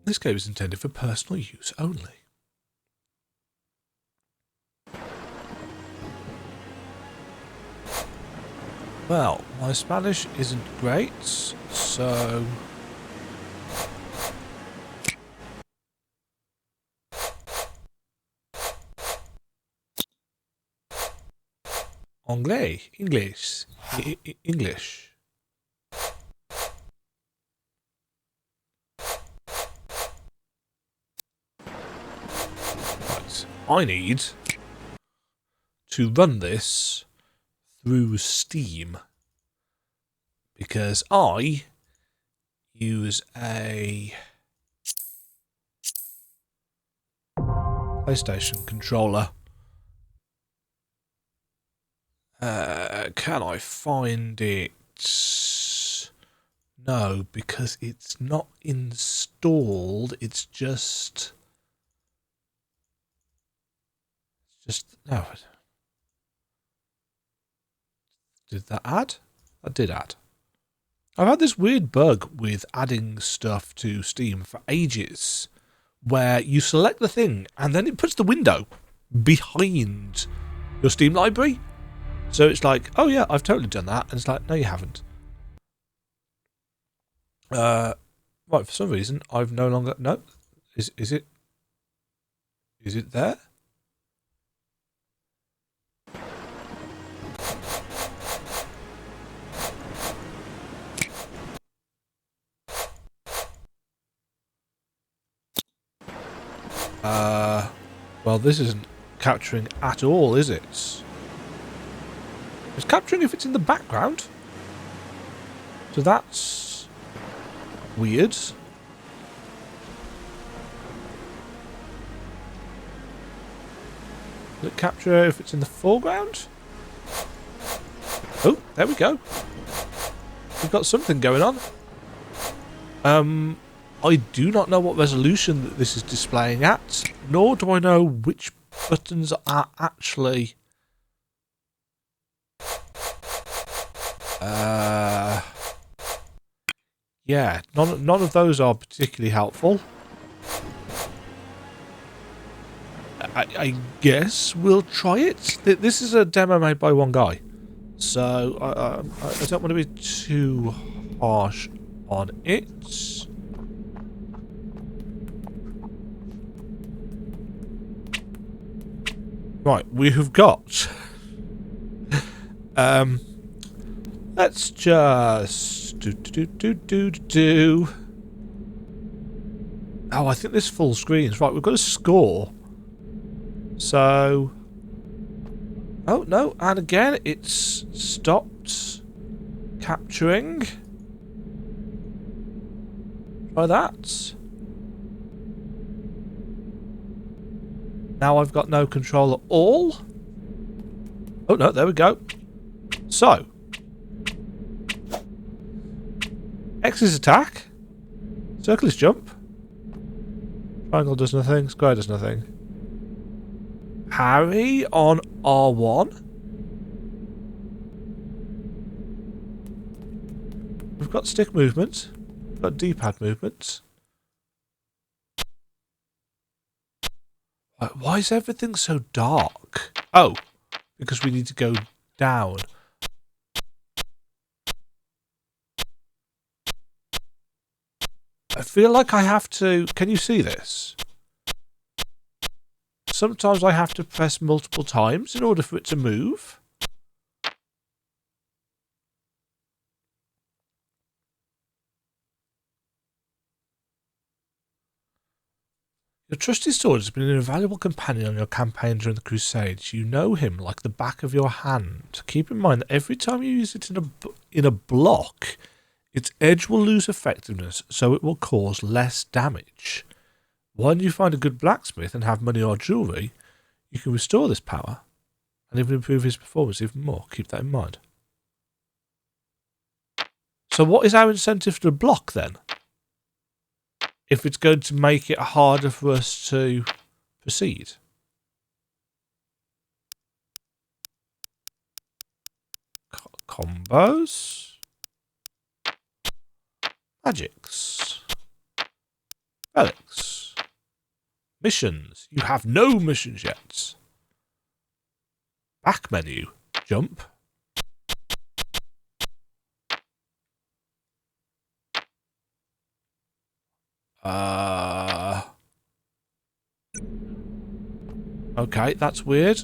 This game is intended for personal use only. Well, my Spanish isn't great, so... Anglais, English, English. Right, I need to run this through Steam because I use a PlayStation controller. Can I find it? No, because it's not installed. It's just no. Did that add? That did add. I've had this weird bug with adding stuff to Steam for ages, where you select the thing and then it puts the window behind your Steam library. So it's like, oh yeah, I've totally done that. And it's like, no, you haven't. Right, for some reason, I've no longer... No. Is it... Is it there? Well, this isn't capturing at all, is it? It's capturing if it's in the background. So that's weird. Does it capture if it's in the foreground? Oh, there we go. We've got something going on. I do not know what resolution that this is displaying at, nor do I know which buttons are actually... yeah, none of those are particularly helpful. I guess we'll try it. This is a demo made by one guy, so I don't want to be too harsh on it. Right, we have got... let's just... do. Oh, I think this full screens. Right, we've got a score. So... Oh, no, and again, it's stopped capturing. Try that. Now I've got no control at all. Oh, no, there we go. So. X is attack. Circle is jump. Triangle does nothing. Square does nothing. Parry on R1. We've got stick movement. We've got D-pad movement. Why is everything so dark? Oh, because we need to go down. I feel like I have to... Can you see this? Sometimes I have to press multiple times in order for it to move. Your trusty sword has been an invaluable companion on your campaign during the Crusades. You know him like the back of your hand. Keep in mind that every time you use it in a block, its edge will lose effectiveness, so it will cause less damage. When you find a good blacksmith and have money or jewellery, you can restore this power and even improve his performance even more. Keep that in mind. So what is our incentive to block then? If it's going to make it harder for us to proceed. Combos. Magics. Relics. Missions. You have no missions yet. Back menu. Jump. Okay, that's weird.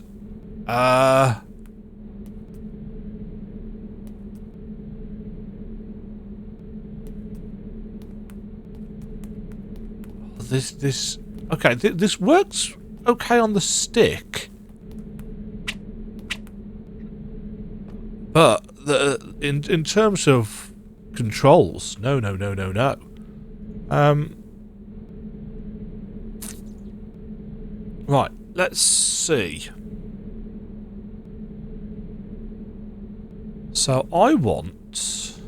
This okay, this works okay on the stick. But in terms of controls, no. Right, let's see. So I want...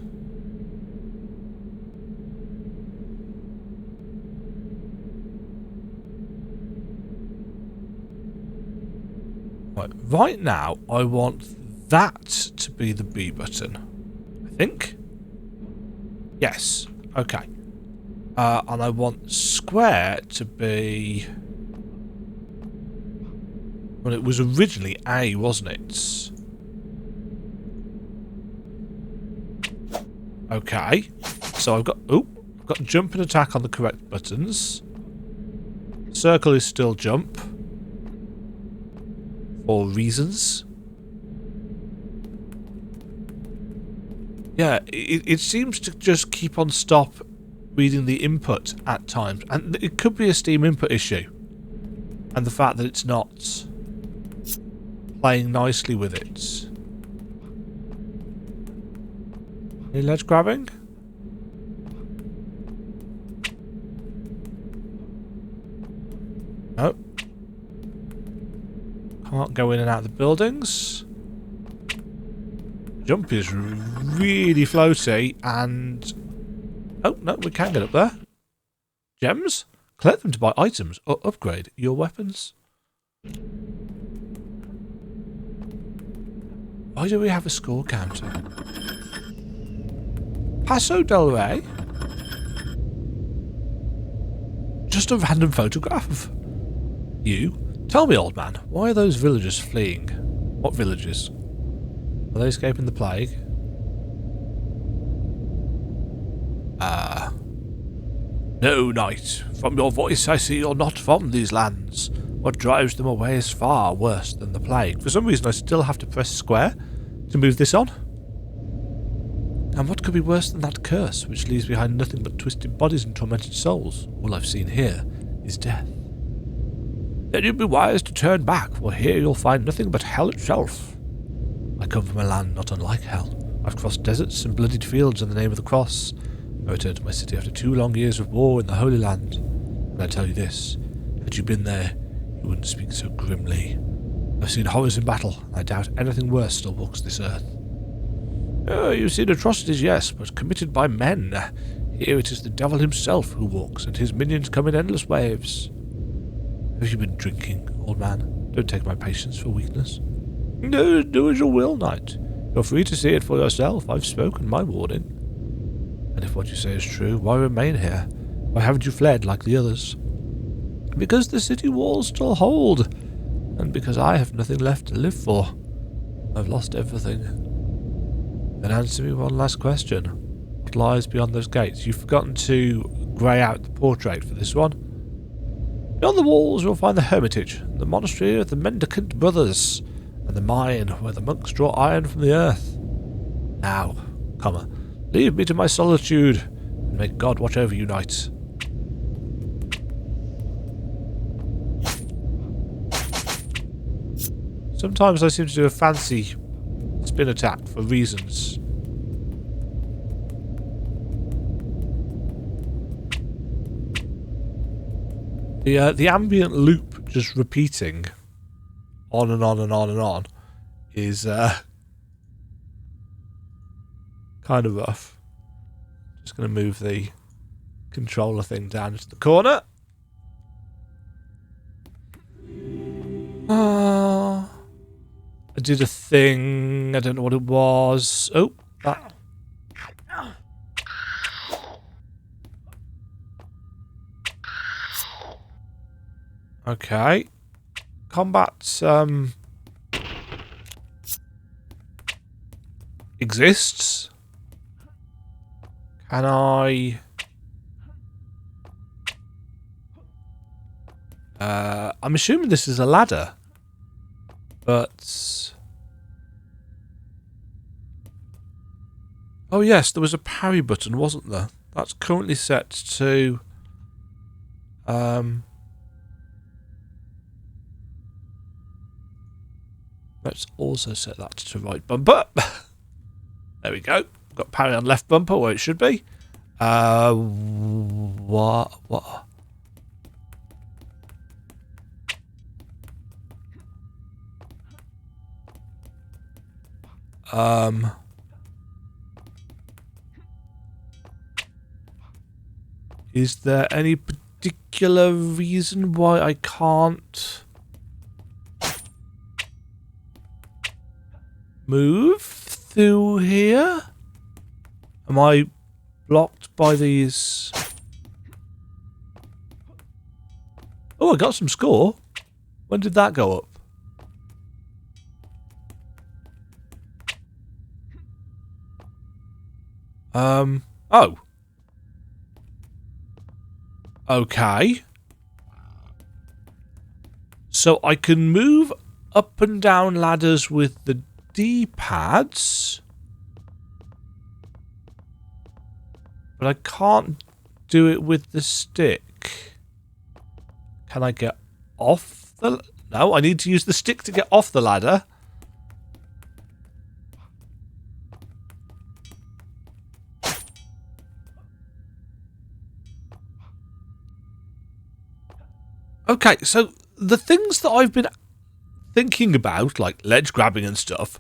Right now, I want that to be the B button. I think? Yes. Okay. And I want square to be... Well, it was originally A, wasn't it? Okay. So I've got... Oh, I've got jump and attack on the correct buttons. Circle is still jump. For reasons. Yeah, it seems to just keep on stop reading the input at times. And it could be a Steam input issue. And the fact that it's not playing nicely with it. Any ledge grabbing? No. Can't go in and out of the buildings. Jump is really floaty and... Oh, no, we can get up there. Gems? Collect them to buy items or upgrade your weapons. Why do we have a score counter? Paso del Rey? Just a random photograph of you? Tell me, old man, why are those villagers fleeing? What villagers? Are they escaping the plague? No, knight. From your voice I see you're not from these lands. What drives them away is far worse than the plague. For some reason I still have to press square to move this on. And what could be worse than that curse, which leaves behind nothing but twisted bodies and tormented souls? All I've seen here is death. Then you'd be wise to turn back, for here you'll find nothing but hell itself. I come from a land not unlike hell. I've crossed deserts and bloodied fields in the name of the cross. I returned to my city after 2 long years of war in the Holy Land. And I tell you this, had you been there, you wouldn't speak so grimly. I've seen horrors in battle, and I doubt anything worse still walks this earth. Oh, you've seen atrocities, yes, but committed by men. Here it is the devil himself who walks, and his minions come in endless waves. Have you been drinking, old man? Don't take my patience for weakness. No, do as you will, knight. You're free to see it for yourself. I've spoken my warning. And if what you say is true, why remain here? Why haven't you fled like the others? Because the city walls still hold, and because I have nothing left to live for. I've lost everything. Then answer me one last question. What lies beyond those gates? You've forgotten to grey out the portrait for this one. Beyond the walls you'll find the hermitage, the monastery of the Mendicant Brothers, and the mine where the monks draw iron from the earth. Now, comma, leave me to my solitude, and may God watch over you, knight. Sometimes I seem to do a fancy spin attack for reasons. The ambient loop just repeating on and on and on and on is kind of rough. Just going to move the controller thing down into the corner. I did a thing. I don't know what it was. Oh, that. Okay. Combat exists. Can I... I'm assuming this is a ladder. But... Oh yes, there was a parry button, wasn't there? That's currently set to... Let's also set that to right bumper. There we go. Got parry on left bumper where it should be. What? Is there any particular reason why I can't move through here? Am I blocked by these? Oh, I got some score. When did that go up? Oh. Okay. So I can move up and down ladders with the D-pads. But I can't do it with the stick. Can I get off the... No, I need to use the stick to get off the ladder. Okay, so the things that I've been thinking about, like ledge grabbing and stuff,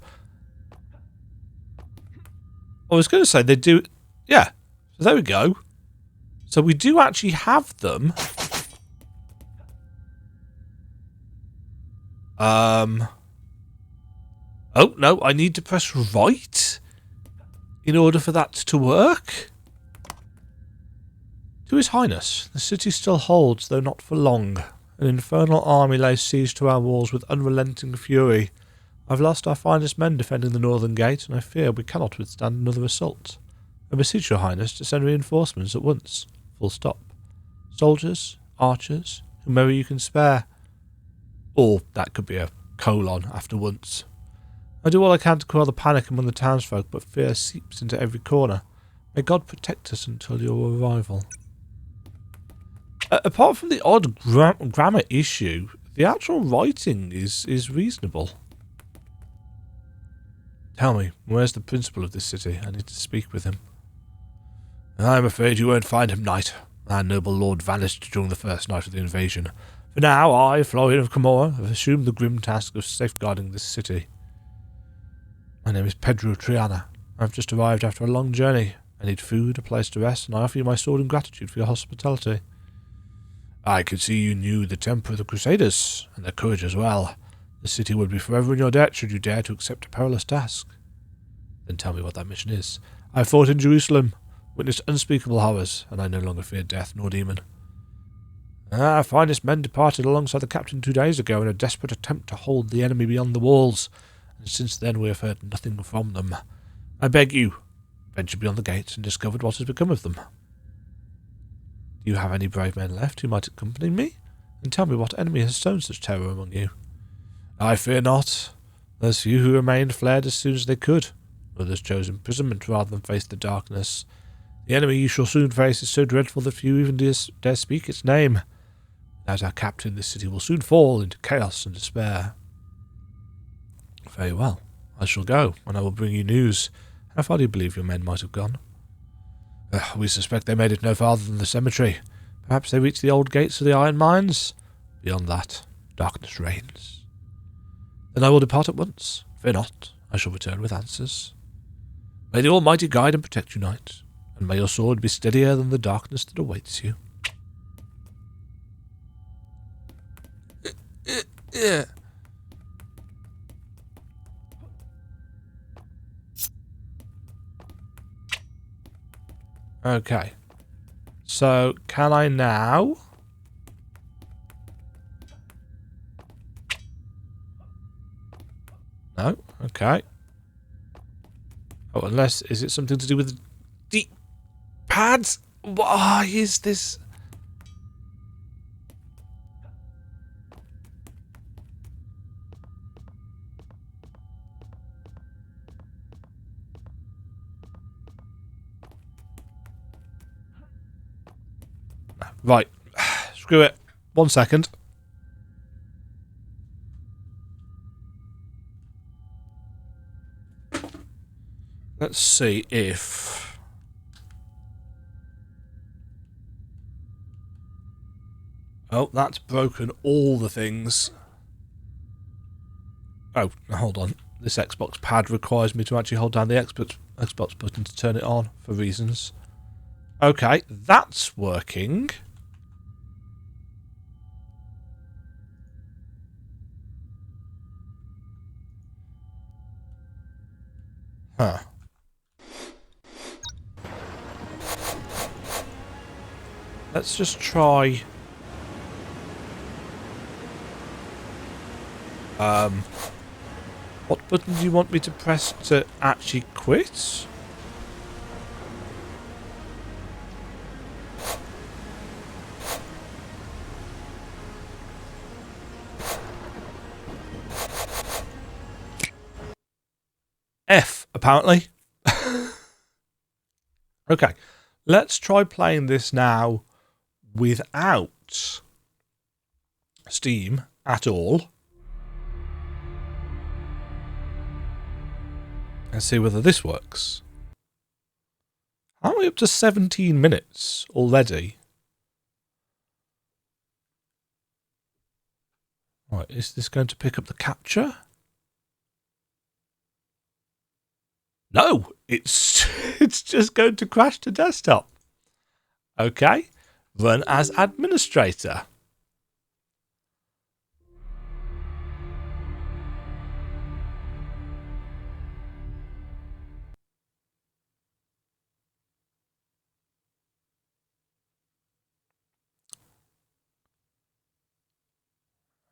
I was going to say they do... Yeah, so there we go. So we do actually have them. Oh, no, I need to press right in order for that to work. To His Highness, the city still holds, though not for long. An infernal army lays siege to our walls with unrelenting fury. I've lost our finest men defending the northern gate, and I fear we cannot withstand another assault. I beseech your highness to send reinforcements at once. Full stop. Soldiers, archers, whomever you can spare. Or that could be a colon after once. I do all I can to quell the panic among the townsfolk, but fear seeps into every corner. May God protect us until your arrival. Apart from the odd grammar issue, the actual writing is reasonable. Tell me, where's the principal of this city? I need to speak with him. I'm afraid you won't find him, knight. Our noble lord vanished during the first night of the invasion. For now, I, Florian of Camorra, have assumed the grim task of safeguarding this city. My name is Pedro de Triana. I've just arrived after a long journey. I need food, a place to rest, and I offer you my sword in gratitude for your hospitality. I could see you knew the temper of the crusaders, and their courage as well. The city would be forever in your debt should you dare to accept a perilous task. Then tell me what that mission is. I fought in Jerusalem, witnessed unspeakable horrors, and I no longer fear death nor demon. Our finest men departed alongside the captain 2 days ago in a desperate attempt to hold the enemy beyond the walls, and since then we have heard nothing from them. I beg you, venture beyond the gates and discover what has become of them. Do you have any brave men left who might accompany me? And tell me what enemy has sown such terror among you. I fear not. Those few who remained fled as soon as they could. Others chose imprisonment rather than face the darkness. The enemy you shall soon face is so dreadful that few even dare speak its name. Without our captain, this city will soon fall into chaos and despair. Very well. I shall go, and I will bring you news. How far do you believe your men might have gone? We suspect they made it no farther than the cemetery. Perhaps they reached the old gates of the iron mines. Beyond that, darkness reigns. Then I will depart at once. Fear not, I shall return with answers. May the Almighty guide and protect you, knight, and may your sword be steadier than the darkness that awaits you. Okay. So, can I now No? Okay. Oh, unless... Is it something to do with the pads? Why is this... Right. Screw it. 1 second. Let's see if... Oh, that's broken all the things. Oh, hold on. This Xbox pad requires me to actually hold down the Xbox button to turn it on for reasons. Okay, that's working. Huh. Let's just try... What button do you want me to press to actually quit? F, apparently. Okay, let's try playing this now without Steam at all. And see whether this works. Aren't we up to 17 minutes already? Right, is this going to pick up the capture? No, it's it's just going to crash to desktop. Okay, run as administrator.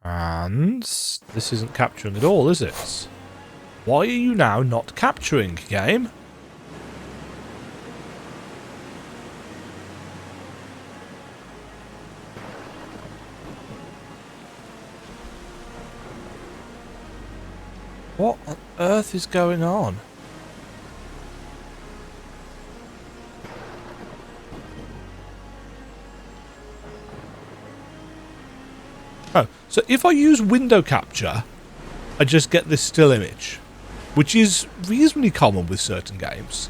And this isn't capturing at all, is it? Why are you now not capturing, game? What on earth is going on? Oh, so if I use window capture, I just get this still image, which is reasonably common with certain games.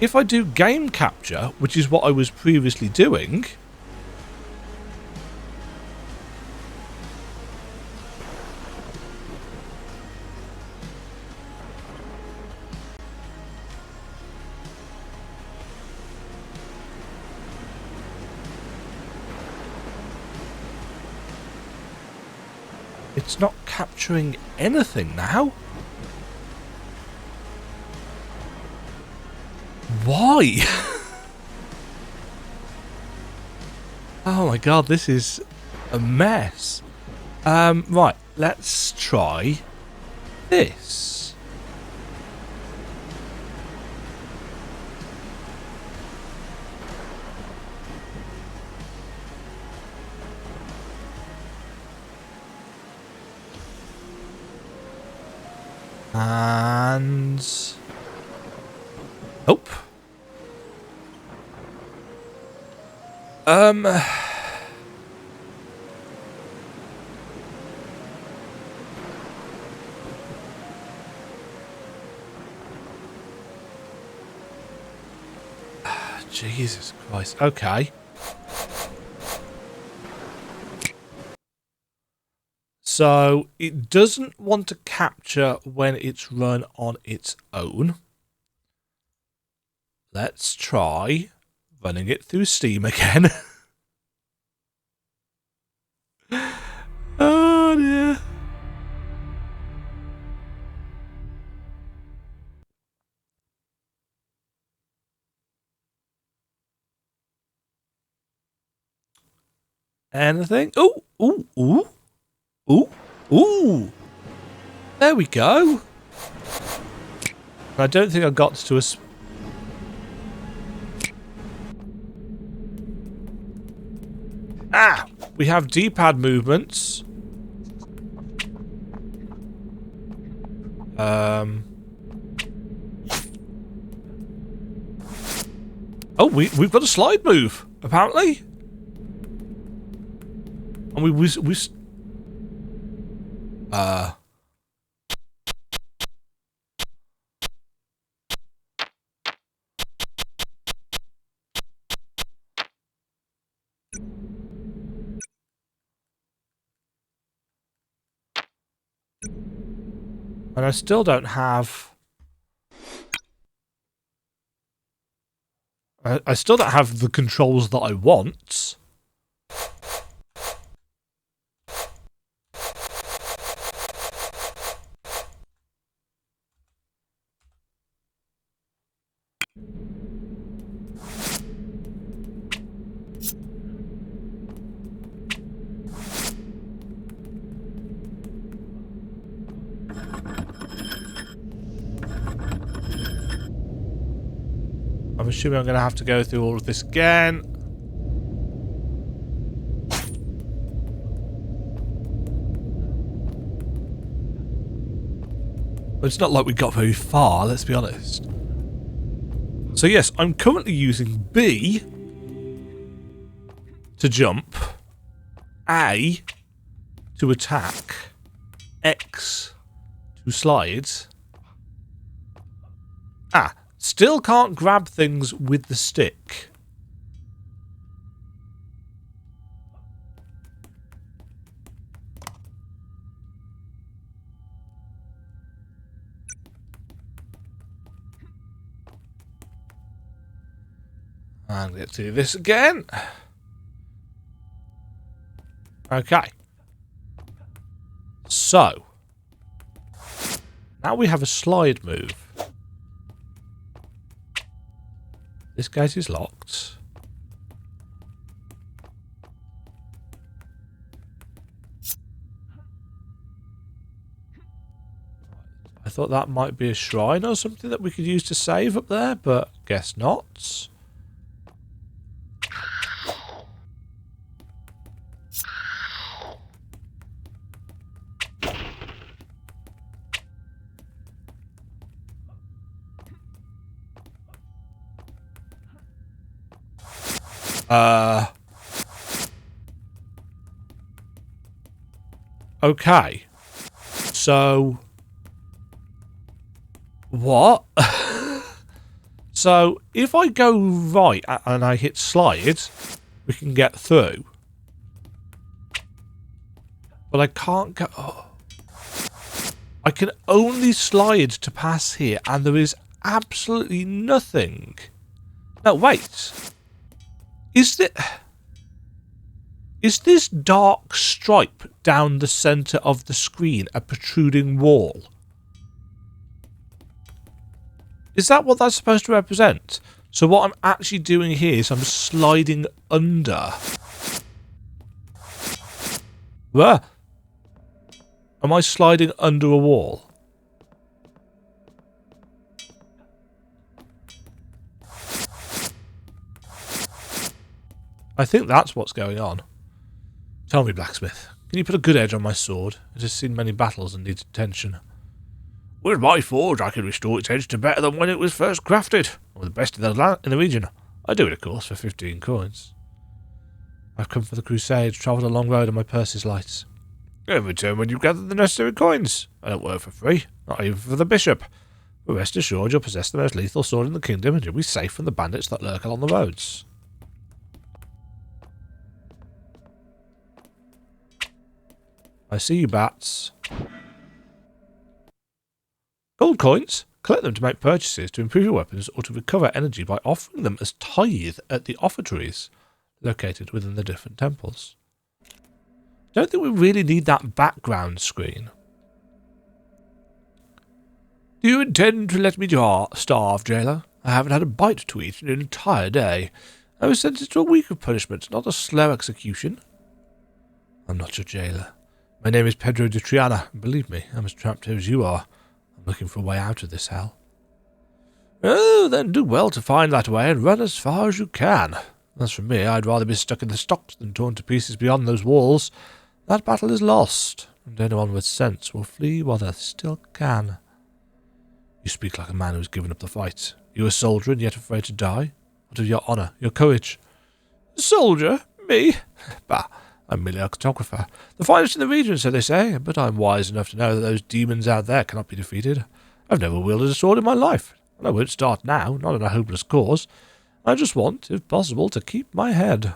If I do game capture, which is what I was previously doing... It's not capturing anything now. Why? Oh my god, this is a mess. Right, let's try this. And... Nope. Jesus Christ. Okay. So it doesn't want to capture when it's run on its own. Let's try running it through Steam again. Oh dear. Anything? Ooh, ooh, ooh, ooh, ooh. There we go. I don't think I got to a... Ah! We have D-pad movements. Oh, we've got a slide move, apparently. And and I still don't have... I still don't have the controls that I want. I'm assuming I'm going to have to go through all of this again. But it's not like we got very far, let's be honest. So yes, I'm currently using B to jump, A to attack, X to slide. Ah, still can't grab things with the stick. And let's do this again. Okay. So, now we have a slide move. This gate is locked. I thought that might be a shrine or something that we could use to save up there, but guess not. Okay. So... What? So, if I go right and I hit slide, we can get through. But I can't go... Oh. I can only slide to pass here, and there is absolutely nothing. No, wait. Is this dark stripe down the centre of the screen a protruding wall? Is that what that's supposed to represent? So what I'm actually doing here is I'm sliding under. Where? Am I sliding under a wall? I think that's what's going on. Tell me, blacksmith, can you put a good edge on my sword? It has seen many battles and needs attention. With my forge, I can restore its edge to better than when it was first crafted. I'm the best in the region. I do it, of course, for 15 coins. I've come for the crusade, travelled a long road, and my purse is light. In return when you gather the necessary coins. I don't work for free, not even for the bishop. But rest assured you'll possess the most lethal sword in the kingdom, and you'll be safe from the bandits that lurk along the roads. I see you, bats. Gold coins. Collect them to make purchases, to improve your weapons, or to recover energy by offering them as tithe at the offertories located within the different temples. Don't think we really need that background screen. Do you intend to let me starve, jailer? I haven't had a bite to eat in an entire day. I was sentenced to a week of punishment, not a slow execution. I'm not your jailer. My name is Pedro de Triana, and believe me, I'm as trapped here as you are. I'm looking for a way out of this hell. Oh, then do well to find that way and run as far as you can. As for me, I'd rather be stuck in the stocks than torn to pieces beyond those walls. That battle is lost, and anyone with sense will flee while they still can. You speak like a man who's given up the fight. You a soldier and yet afraid to die? What of your honour, your courage? Soldier? Me? Bah, I'm merely a cartographer. The finest in the region, so they say, but I'm wise enough to know that those demons out there cannot be defeated. I've never wielded a sword in my life, and I won't start now, not in a hopeless cause. I just want, if possible, to keep my head.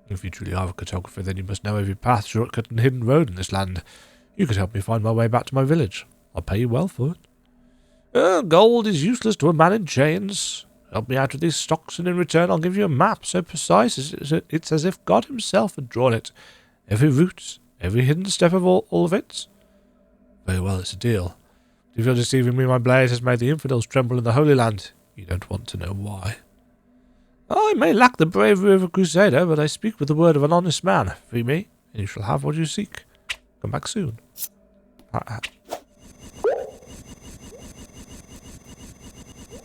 If you truly are a cartographer, then you must know every path, shortcut, and hidden road in this land. You could help me find my way back to my village. I'll pay you well for it. Gold is useless to a man in chains. Help me out with these stocks, and in return I'll give you a map so precise it's as if God himself had drawn it. Every route, every hidden step of all of it. Very well, it's a deal. But if you're deceiving me, my blade has made the infidels tremble in the Holy Land. You don't want to know why. I may lack the bravery of a crusader, but I speak with the word of an honest man. Free me, and you shall have what you seek. Come back soon.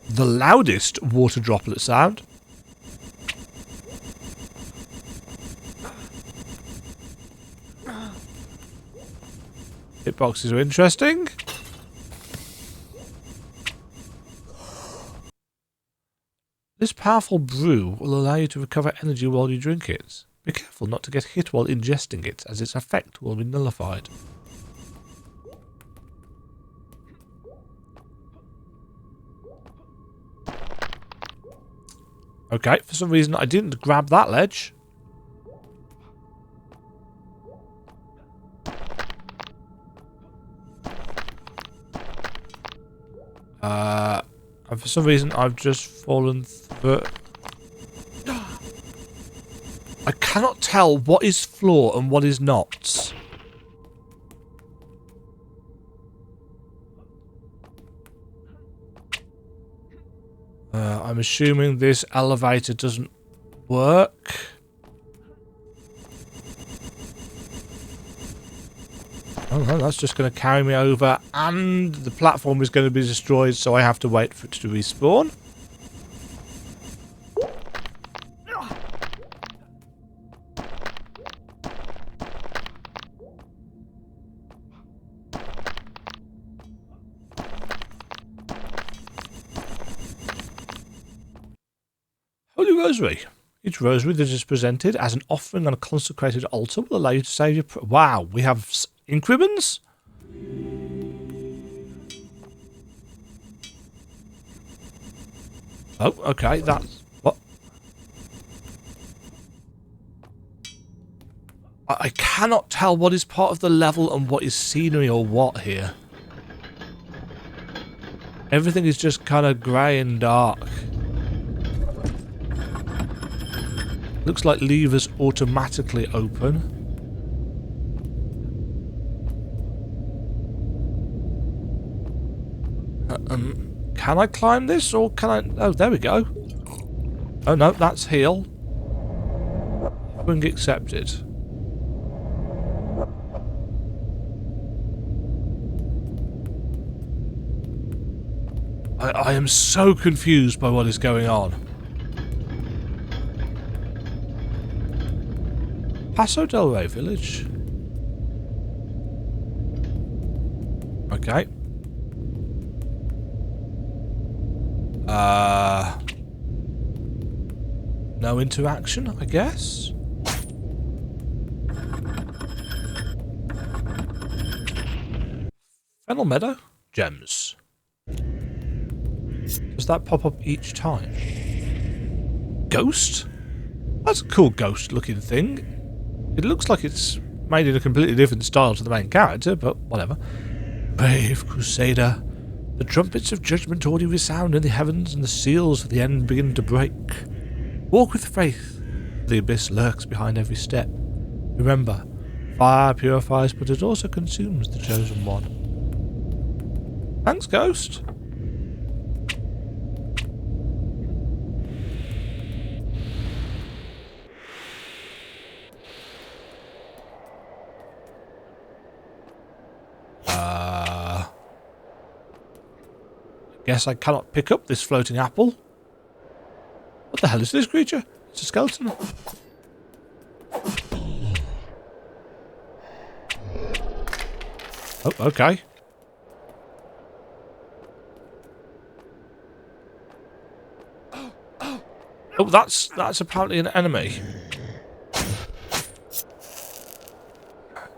The loudest water droplet sound. Hitboxes are interesting. This powerful brew will allow you to recover energy while you drink it. Be careful not to get hit while ingesting it, as its effect will be nullified. Okay, for some reason I didn't grab that ledge. And for some reason I've just fallen through. I cannot tell what is floor and what is not. I'm assuming this elevator doesn't work. Oh no, that's just going to carry me over, and the platform is going to be destroyed, so I have to wait for it to respawn. Holy Rosary. Each rosary that is presented as an offering on a consecrated altar will allow you to save your... Wow, we have Enkhirydions? Oh, okay, that's... What? I cannot tell what is part of the level and what is scenery or what here. Everything is just kind of grey and dark. Looks like levers automatically open. Can I climb this or can I... Oh, there we go. Oh no, that's heal. Ring accepted. I am so confused by what is going on. Paso del Rey village. Okay. No interaction, I guess. Fennel Meadow? Gems. Does that pop up each time? Ghost? That's a cool ghost looking thing. It looks like it's made in a completely different style to the main character, but whatever. Brave Crusader. The trumpets of judgment already resound in the heavens, and the seals of the end begin to break. Walk with faith. The abyss lurks behind every step. Remember, fire purifies, but it also consumes the chosen one. Thanks, Ghost. Guess I cannot pick up this floating apple. What the hell is this creature? It's a skeleton. Oh, okay. Oh, that's apparently an enemy.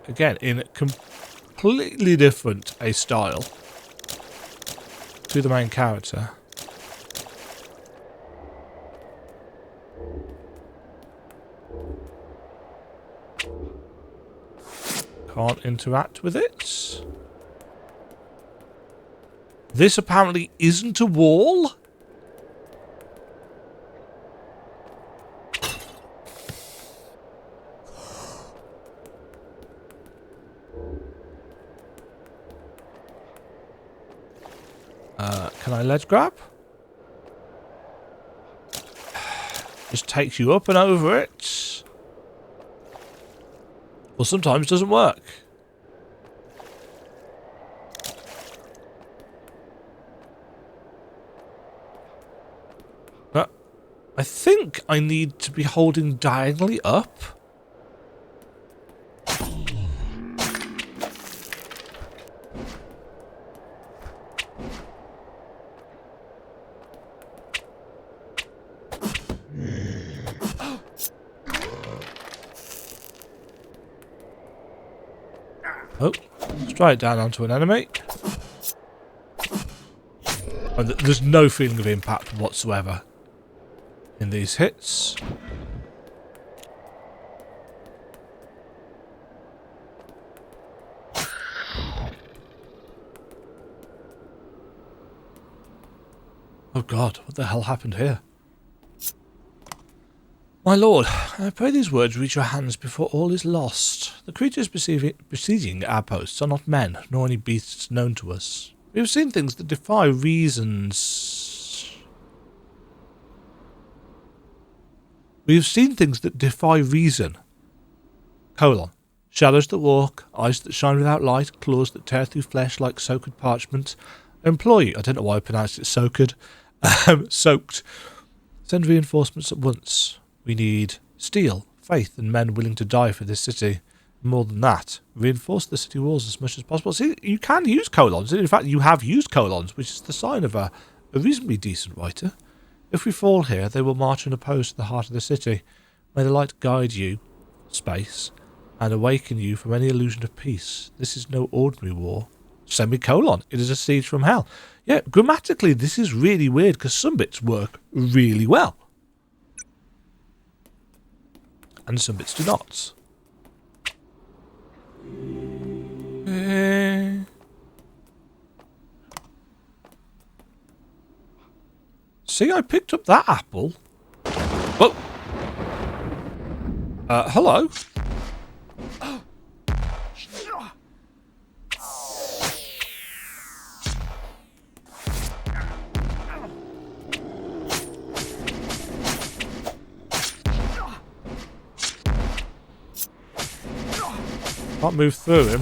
Again, in completely different a style to the main character. Can't interact with it. This apparently isn't a wall. Can I ledge grab? Just takes you up and over it. Well, sometimes doesn't work. But I think I need to be holding diagonally up. Oh, straight down onto an enemy. And there's no feeling of impact whatsoever in these hits. Oh God, what the hell happened here? My lord, I pray these words reach your hands before all is lost. The creatures besieging our posts are not men, nor any beasts known to us. We have seen things that defy reasons. We have seen things that defy reason. : shadows that walk, eyes that shine without light, claws that tear through flesh like soaked parchment. Employee, I don't know why I pronounced it soaked. Soaked. Send reinforcements at once. We need steel, faith, and men willing to die for this city. More than that, reinforce the city walls as much as possible. See, you can use colons. In fact, you have used colons, which is the sign of a reasonably decent writer. If we fall here, they will march unopposed to the heart of the city. May the light guide you, space, and awaken you from any illusion of peace. This is no ordinary war. Semicolon. It is a siege from hell. Yeah, grammatically, this is really weird because some bits work really well. And some bits do not. See, I picked up that apple. Whoa. Hello. Can't move through him.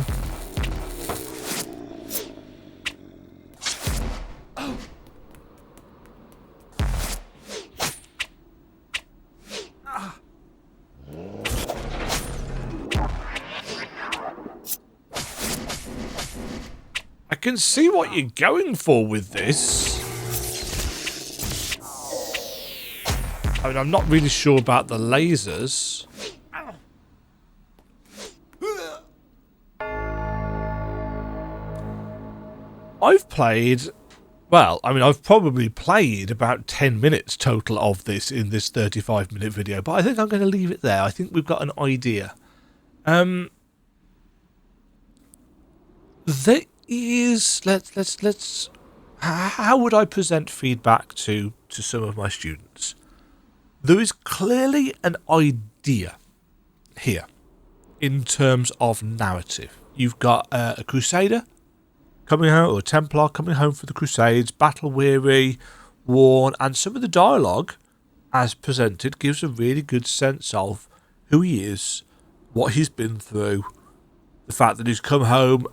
I can see what you're going for with this. I mean, I'm not really sure about the lasers. I've played, well, I mean, I've probably played about 10 minutes total of this in this 35-minute video, but I think I'm going to leave it there. I think we've got an idea. There is, let's, how would I present feedback to some of my students? There is clearly an idea here in terms of narrative. You've got a crusader coming home, or a Templar coming home for the Crusades, battle-weary, worn, and some of the dialogue, as presented, gives a really good sense of who he is, what he's been through, the fact that he's come home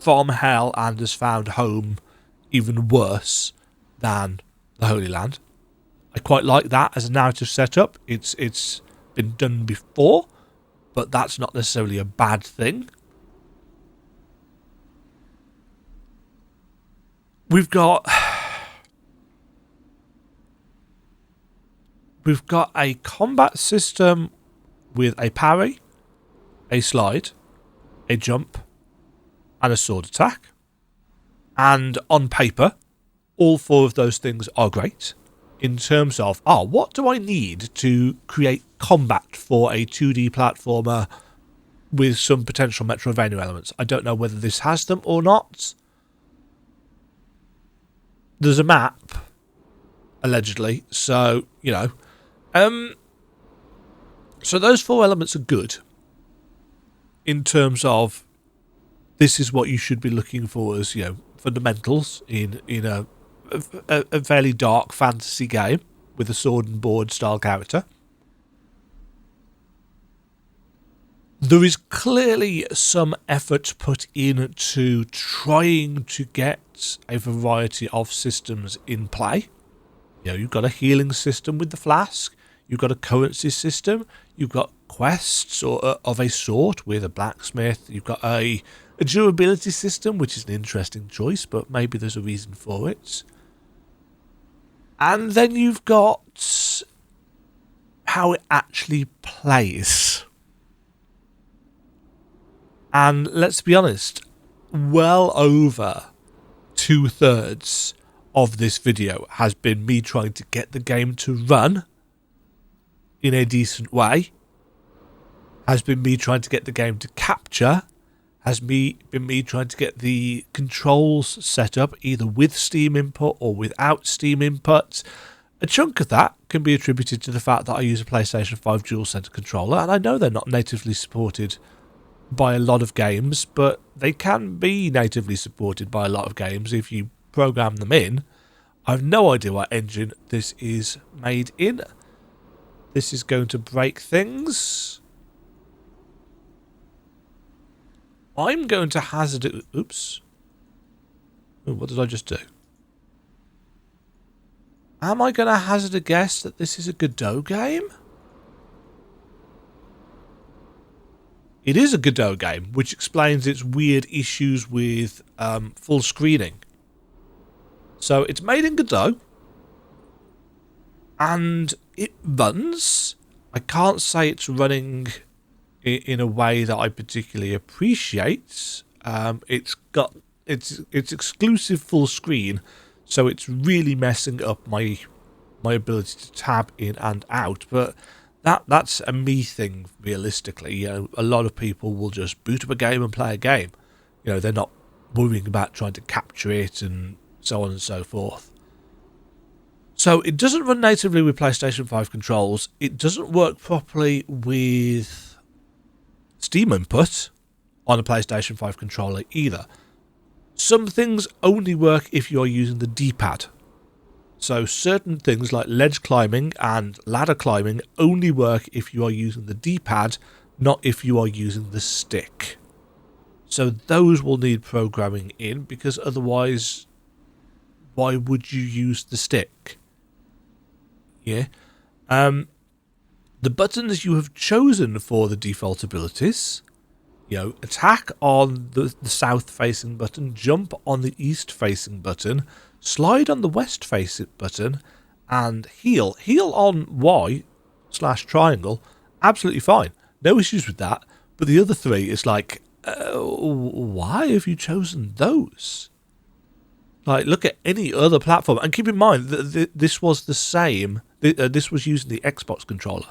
from hell and has found home even worse, than the Holy Land. I quite like that as a narrative setup. It's been done before, but that's not necessarily a bad thing. We've got a combat system with a parry, a slide, a jump, and a sword attack. And on paper, all four of those things are great. In terms of, what do I need to create combat for a 2D platformer with some potential metroidvania elements? I don't know whether this has them or not. There's a map, allegedly, so, you know. So those four elements are good in terms of this is what you should be looking for as, you know, fundamentals in a fairly dark fantasy game with a sword and board style character. There is clearly some effort put into trying to get a variety of systems in play. You know, you've got a healing system with the flask, you've got a currency system, you've got quests of a sort with a blacksmith, you've got a durability system, which is an interesting choice, but maybe there's a reason for it. And then you've got how it actually plays. And let's be honest, well over 2/3 of this video has been me trying to get the game to run in a decent way, has been me trying to get the game to capture, has been me trying to get the controls set up either with Steam input or without Steam input. A chunk of that can be attributed to the fact that I use a PlayStation 5 dual-center controller, and I know they're not natively supported by a lot of games, but they can be natively supported by a lot of games if you program them in. I have no idea what engine this is made in. This is going to break things. I'm going to hazard it. Oops. Ooh, what did I just do? Am I going to hazard a guess that this is a Godot game? It is a Godot game, which explains its weird issues with full screening. So it's made in Godot, and it runs. I can't say it's running in a way that I particularly appreciate. It's got its exclusive full screen, so it's really messing up my ability to tab in and out. But that's a me thing, realistically. You know, a lot of people will just boot up a game and play a game. You know, they're not worrying about trying to capture it and so on and so forth. So it doesn't run natively with PlayStation 5 controls. It doesn't work properly with Steam input on a PlayStation 5 controller either. Some things only work if you're using the D-pad. So certain things like ledge climbing and ladder climbing only work if you are using the D-pad, not if you are using the stick. So those will need programming in, because otherwise, why would you use the stick? Yeah. The buttons you have chosen for the default abilities, you know, attack on the south-facing button, jump on the east-facing button, slide on the west-facing button, and heal. Heal on Y/triangle, absolutely fine. No issues with that. But the other three is like, why have you chosen those? Like, look at any other platform. And keep in mind that this was the same. This was using the Xbox controller.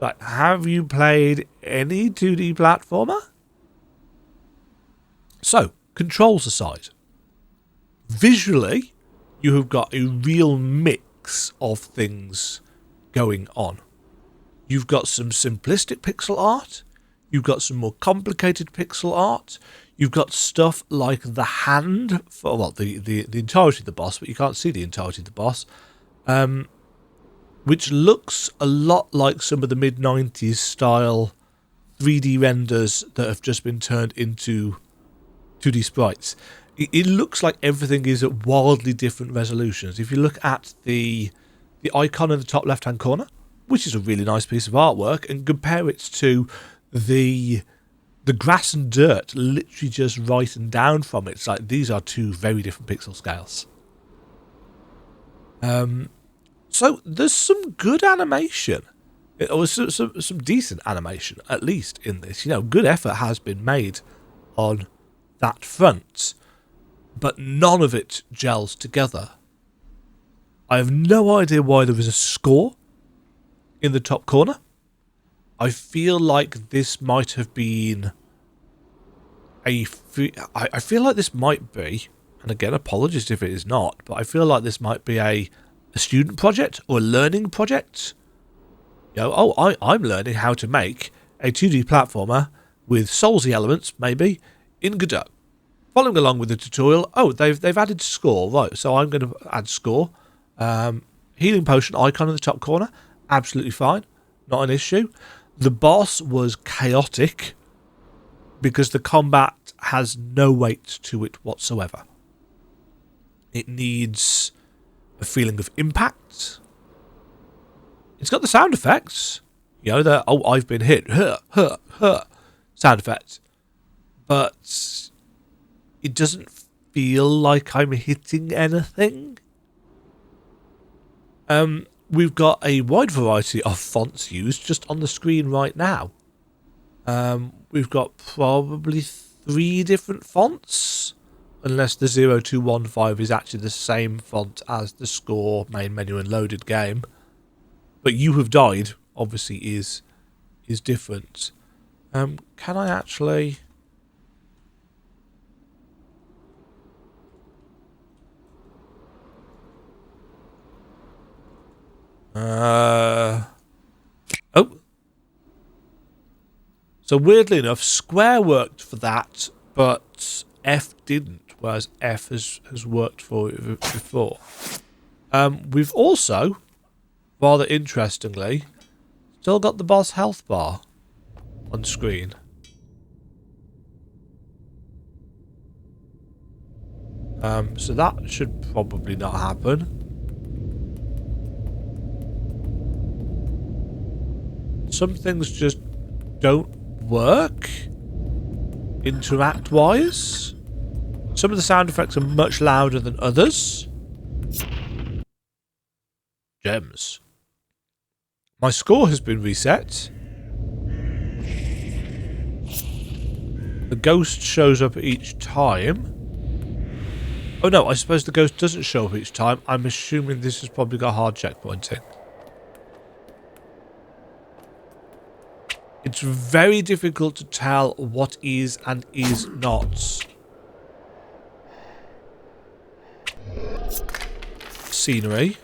Like, have you played any 2D platformer? So, controls aside, visually, you have got a real mix of things going on. You've got some simplistic pixel art. You've got some more complicated pixel art. You've got stuff like the hand for, well, the entirety of the boss, but you can't see the entirety of the boss, which looks a lot like some of the mid-90s style 3D renders that have just been turned into 2D sprites. it looks like everything is at wildly different resolutions. If you look at the icon in the top left-hand corner, which is a really nice piece of artwork, and compare it to the grass and dirt literally just written down from it, it's like these are two very different pixel scales. So there's some good animation, or some decent animation at least in this. You know, good effort has been made on that front, but none of it gels together. I have no idea why there is a score in the top corner. I feel like this might have been I feel like this might be, and again, apologies if it is not, but I feel like this might be a student project or a learning project. You know, I'm learning how to make a 2D platformer with Soulsy elements, maybe, in Godot. Following along with the tutorial, they've added score, right, so I'm going to add score. Healing potion icon in the top corner, absolutely fine, not an issue. The boss was chaotic because the combat has no weight to it whatsoever. It needs a feeling of impact. It's got the sound effects, you know, the I've been hit, sound effects, but it doesn't feel like I'm hitting anything. We've got a wide variety of fonts used just on the screen right now. We've got probably 3 different fonts, unless the 0215 is actually the same font as the score, main menu and loaded game. But You Have Died obviously is different. Can I actually... So weirdly enough, Square worked for that, but F didn't, whereas F has worked for it before. We've also, rather interestingly, still got the boss health bar on screen. So that should probably not happen. Some things just don't work interact-wise. Some of the sound effects are much louder than others. Gems. My score has been reset. The ghost shows up each time. Oh no, I suppose the ghost doesn't show up each time. I'm assuming this has probably got hard checkpointing. It's very difficult to tell what is and is not scenery.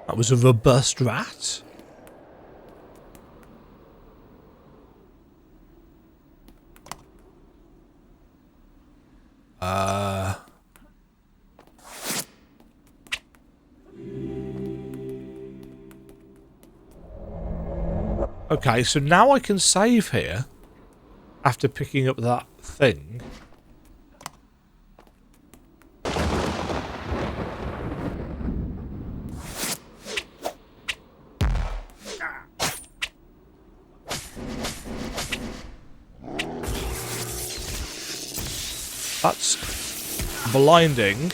That was a robust rat. Okay, so now I can save here after picking up that thing. That's blinding.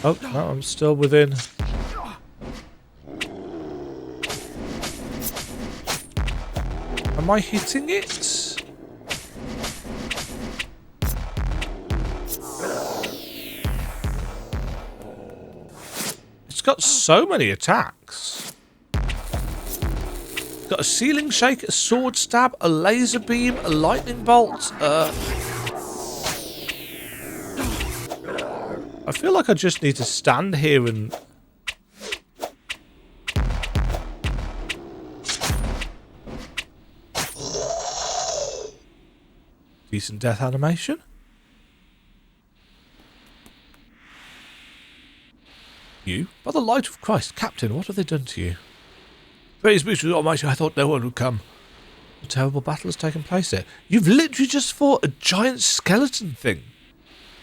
Oh, no, I'm still within. Am I hitting it? It's got so many attacks. It's got a ceiling shake, a sword stab, a laser beam, a lightning bolt, I feel like I just need to stand here and... Decent death animation. You? By the light of Christ, Captain, what have they done to you? Praise be to the Almighty, I thought no one would come. A terrible battle has taken place there. You've literally just fought a giant skeleton thing.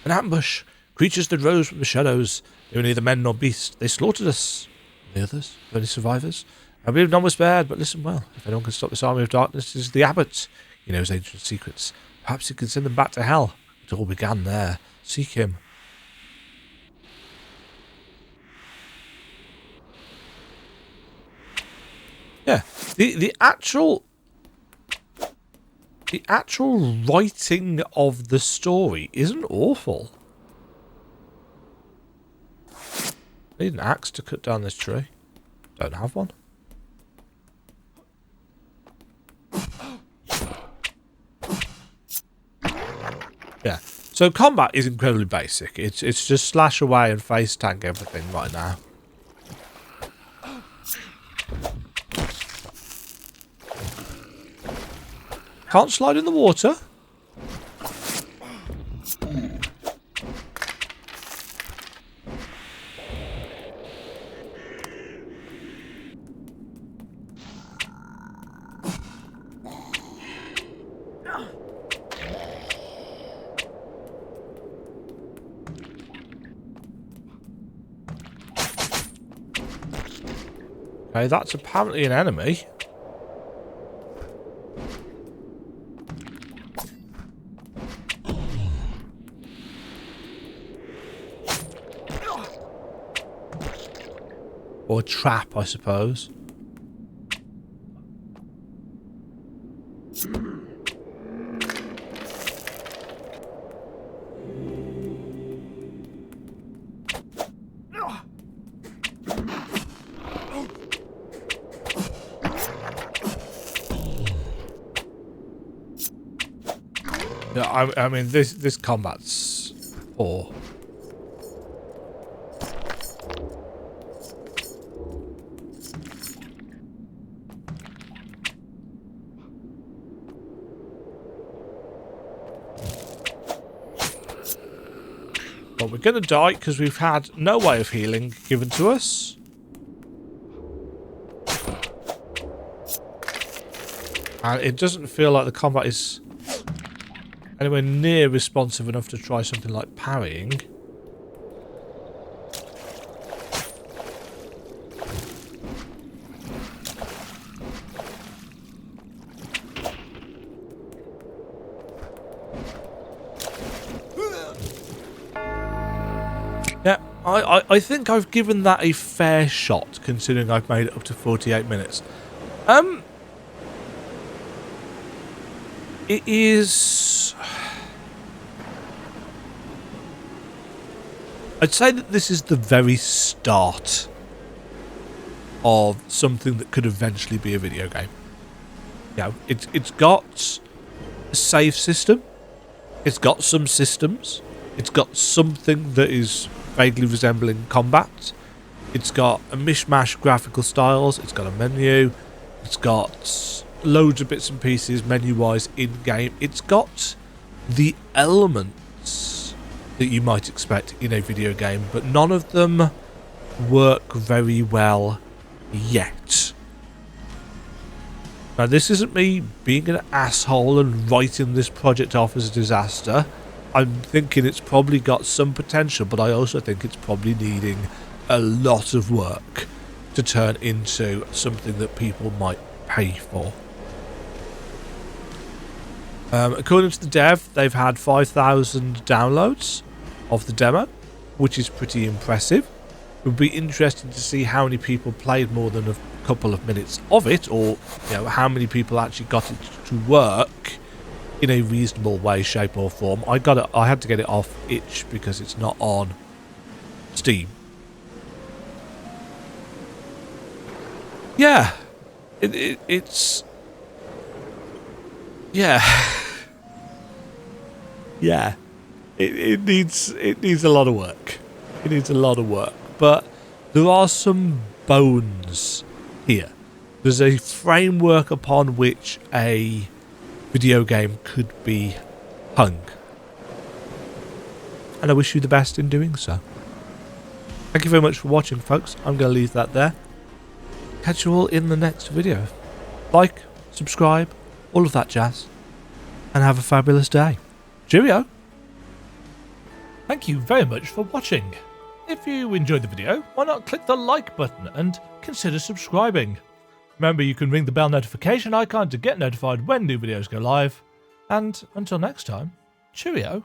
An ambush. Creatures that rose from the shadows. They were neither men nor beasts. They slaughtered us. The others? Are any survivors? I believe none were spared, but listen well. If anyone can stop this army of darkness, it is the abbot. He knows ancient secrets. Perhaps he can send them back to hell. It all began there. Seek him. Yeah. The actual writing of the story isn't awful. I need an axe to cut down this tree. Don't have one. Yeah. So combat is incredibly basic. It's just slash away and face tank everything right now. Can't slide in the water. Okay, that's apparently an enemy. Or a trap, I suppose. Yeah, I mean, this combat's poor. But we're going to die because we've had no way of healing given to us. And it doesn't feel like the combat is anywhere near responsive enough to try something like parrying. Yeah, I think I've given that a fair shot, considering I've made it up to 48 minutes. It is... I'd say that this is the very start of something that could eventually be a video game. You know, it's got a save system. It's got some systems. It's got something that is vaguely resembling combat. It's got a mishmash graphical styles. It's got a menu. It's got loads of bits and pieces menu-wise in-game. It's got the elements that you might expect in a video game, but none of them work very well yet. Now, this isn't me being an asshole and writing this project off as a disaster. I'm thinking it's probably got some potential, but I also think it's probably needing a lot of work to turn into something that people might pay for. According to the dev, they've had 5,000 downloads of the demo, which is pretty impressive. It would be interesting to see how many people played more than a couple of minutes of it, or how many people actually got it to work in a reasonable way, shape or form. I had to get it off itch because it's not on Steam. Yeah, it's yeah. Yeah, it needs a lot of work. It needs a lot of work, but there are some bones here. There's a framework upon which a video game could be hung. And I wish you the best in doing so. Thank you very much for watching, folks. I'm going to leave that there. Catch you all in the next video. Like, subscribe, all of that jazz. And have a fabulous day. Cheerio! Thank you very much for watching. If you enjoyed the video, why not click the like button and consider subscribing. Remember, you can ring the bell notification icon to get notified when new videos go live. And until next time, cheerio.